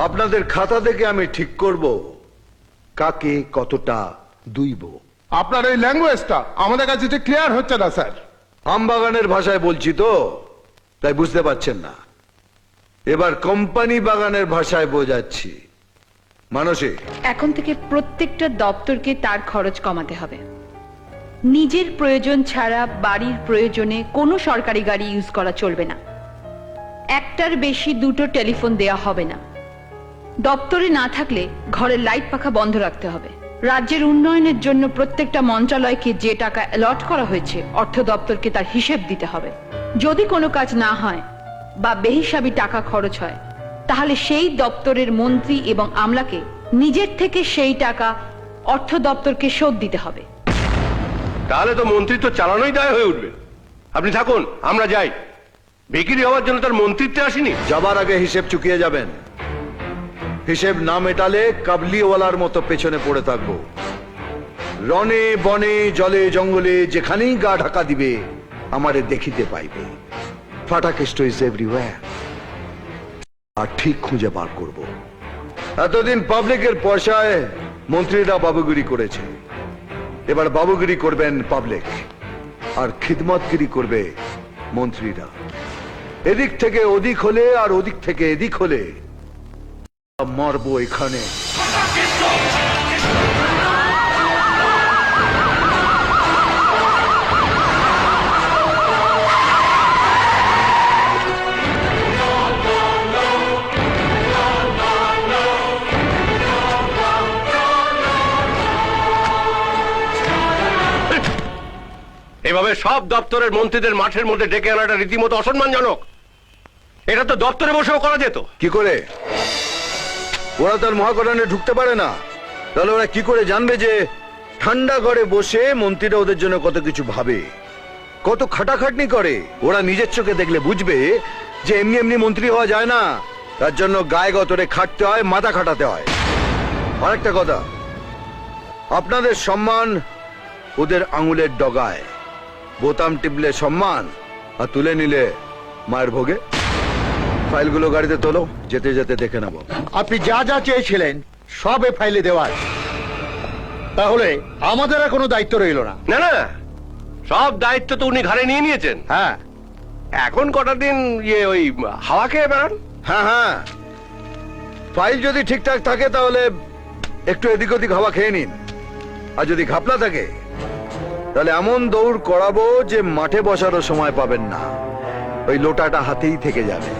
আপনাদের খাতা থেকে আমি ঠিক করব কাকে কতটা দুইব। আপনার এই ল্যাঙ্গুয়েজটা আমাদের কাছে যে ক্লিয়ার হচ্ছে না স্যার। আমবাগানের ভাষায় বলছি তো, তাই বুঝতে পারছেন না। এবার কোম্পানি বাগানের ভাষায় বোঝাচ্ছি। মানসী, এখন থেকে প্রত্যেকটা দপ্তরকে তার খরচ কমাতে হবে। নিজের প্রয়োজন ছাড়া বাড়ির প্রয়োজনে কোনো সরকারি গাড়ি ইউজ করা চলবে না। একটার বেশি দুটো টেলিফোন দেয়া হবে না। দপ্তরে না থাকলে ঘরের লাইট পাখা বন্ধ রাখতে হবে। রাজ্যের উন্নয়নের জন্য প্রত্যেকটা মন্ত্রণালয়কে যে টাকা অ্যালট করা হয়েছে অর্থ দপ্তরকে তার হিসেব দিতে হবে। যদি কোনো কাজ না হয় বা বেহিসাবি টাকা খরচ হয় তাহলে সেই দপ্তরের মন্ত্রী এবং আমলাকে নিজের থেকে সেই টাকা অর্থ দপ্তরকে শোধ দিতে হবে। তাহলে তো মন্ত্রী তো চালানোই দায় হয়ে উঠবে। আপনি থাকুন, আমরা যাই। বিক্রি হওয়ার জন্য তার মন্ত্রিত্বে আসেনি। যাবার আগে হিসেব চুকিয়ে যাবেন। হিসেব না মেটালে কাবলিওয়ালার মতো পেছনে পড়ে থাকবো। রনে বনে জলে জঙ্গলে যেখানেই গা ঢাকা দিবে আমারে দেখিতে পাইবে। Fatakeshto is everywhere. আর ঠিক খুঁজে বার করব। এতদিন পাবলিকের পয়সায় মন্ত্রীরা বাবুগিরি করেছে, এবার বাবুগিরি করবেন পাবলিক, আর খিদমতগিরি করবে মন্ত্রীরা। এদিক থেকে ওদিক হলে আর ওদিক থেকে এদিক হলে মারবো এখানে। এভাবে সব দপ্তরের মন্ত্রীদের মাঠের মধ্যে ডেকে আনাটা রীতিমতো অসম্মানজনক। এটা তো দপ্তরে বসেও করা যেত। কি করে? ওরা তার মহাকরণে ঢুকতে পারে না, তাহলে ওরা কি করে জানবে যে ঠান্ডা ঘরে বসে মন্ত্রীরা ওদের জন্য কত কিছু ভাবে, কত খাটাখাটনি করে? ওরা নিজের চোখে দেখলে বুঝবে যে এমনি এমনি মন্ত্রী হওয়া যায় না, তার জন্য গায়ে গতরে খাটতে হয়, মাথা খাটাতে হয়। আরেকটা কথা, আপনাদের সম্মান ওদের আঙুলের ডগায়। বোতাম টিপলে সম্মান, আর তুলে নিলে মায়ের ভোগে। ফাইলগুলো গাড়িতে তোলো, যেতে যেতে দেখে নেব। আপনি যা যা চেয়েছিলেন সব এ ফাইলে দেওয়া আছে। তাহলে আমাদের আর কোনো দায়িত্ব রইল না। না না, সব দায়িত্ব তো উনি ঘাড়ে নিয়ে নিয়েছেন। হ্যাঁ, এখন কটা দিন ওই হাওয়া খেয়ে বেড়ান। হ্যাঁ হ্যাঁ, ফাইল যদি ঠিকঠাক থাকে তাহলে একটু এদিক ওদিক হাওয়া খেয়ে নিন। আর যদি ঘাপলা থাকে তাহলে এমন দৌড় করাবো যে মাঠে বসারও সময় পাবেন না, ওই লোটাটা হাতেই থেকে যাবে।